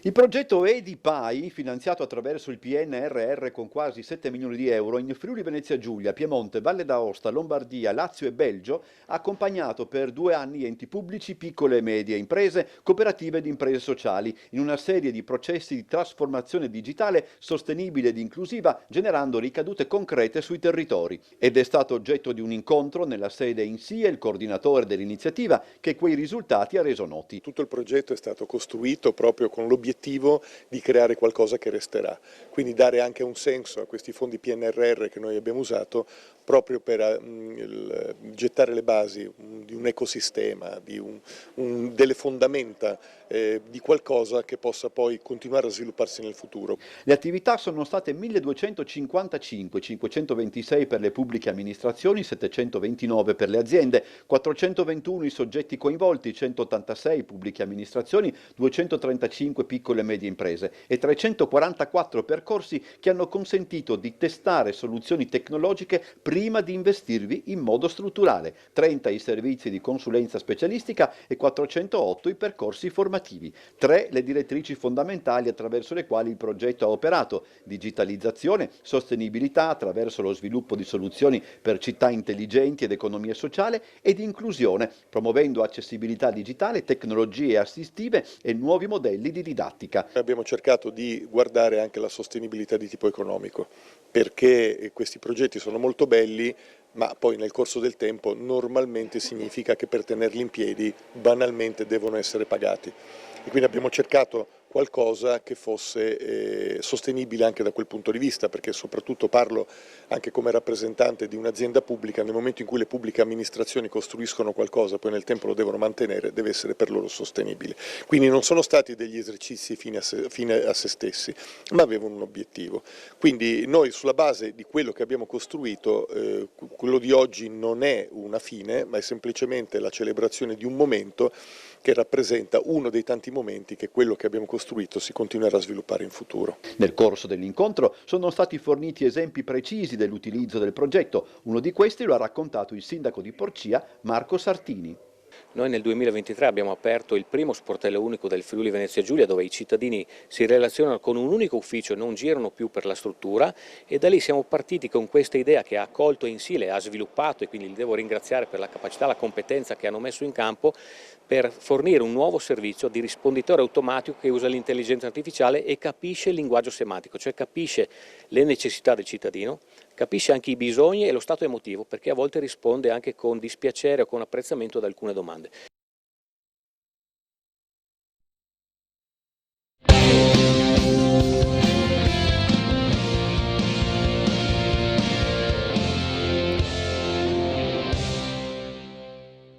Il progetto EDIPAI, finanziato attraverso il PNRR con quasi 7 milioni di euro in Friuli Venezia Giulia, Piemonte, Valle d'Aosta, Lombardia, Lazio e Belgio, ha accompagnato per 2 anni enti pubblici, piccole e medie imprese, cooperative ed imprese sociali in una serie di processi di trasformazione digitale sostenibile ed inclusiva, generando ricadute concrete sui territori. Ed è stato oggetto di un incontro nella sede in SIE il coordinatore dell'iniziativa che quei risultati ha reso noti. Tutto il progetto è stato costruito proprio con l'obiettivo di creare qualcosa che resterà, quindi dare anche un senso a questi fondi PNRR che noi abbiamo usato proprio per gettare le basi di un ecosistema, delle fondamenta di qualcosa che possa poi continuare a svilupparsi nel futuro. Le attività sono state 1255, 526 per le pubbliche amministrazioni, 729 per le aziende, 421 i soggetti coinvolti, 186 pubbliche amministrazioni, 235 piccole e medie imprese e 344 percorsi che hanno consentito di testare soluzioni tecnologiche prima di investirvi in modo strutturale, 30 i servizi di consulenza specialistica e 408 i percorsi formativi, 3 le direttrici fondamentali attraverso le quali il progetto ha operato: digitalizzazione, sostenibilità attraverso lo sviluppo di soluzioni per città intelligenti ed economia sociale ed inclusione, promuovendo accessibilità digitale, tecnologie assistive e nuovi modelli di didattica. Abbiamo cercato di guardare anche la sostenibilità di tipo economico, perché questi progetti sono molto belli, ma poi nel corso del tempo normalmente significa che per tenerli in piedi banalmente devono essere pagati. E quindi abbiamo cercato qualcosa che fosse sostenibile anche da quel punto di vista, perché soprattutto parlo anche come rappresentante di un'azienda pubblica: nel momento in cui le pubbliche amministrazioni costruiscono qualcosa, poi nel tempo lo devono mantenere, deve essere per loro sostenibile. Quindi non sono stati degli esercizi fine a se stessi, ma avevano un obiettivo. Quindi noi, sulla base di quello che abbiamo costruito, quello di oggi non è una fine, ma è semplicemente la celebrazione di un momento che rappresenta uno dei tanti momenti che quello che abbiamo costruito si continuerà a sviluppare in futuro. Nel corso dell'incontro sono stati forniti esempi precisi dell'utilizzo del progetto. Uno di questi lo ha raccontato il sindaco di Porcia, Marco Sartini. Noi nel 2023 abbiamo aperto il primo sportello unico del Friuli Venezia Giulia, dove i cittadini si relazionano con un unico ufficio, non girano più per la struttura, e da lì siamo partiti con questa idea che ha accolto in sé, ha sviluppato, e quindi li devo ringraziare per la capacità, la competenza che hanno messo in campo per fornire un nuovo servizio di risponditore automatico che usa l'intelligenza artificiale e capisce il linguaggio semantico, cioè capisce le necessità del cittadino, capisce anche i bisogni e lo stato emotivo, perché a volte risponde anche con dispiacere o con apprezzamento ad alcune domande.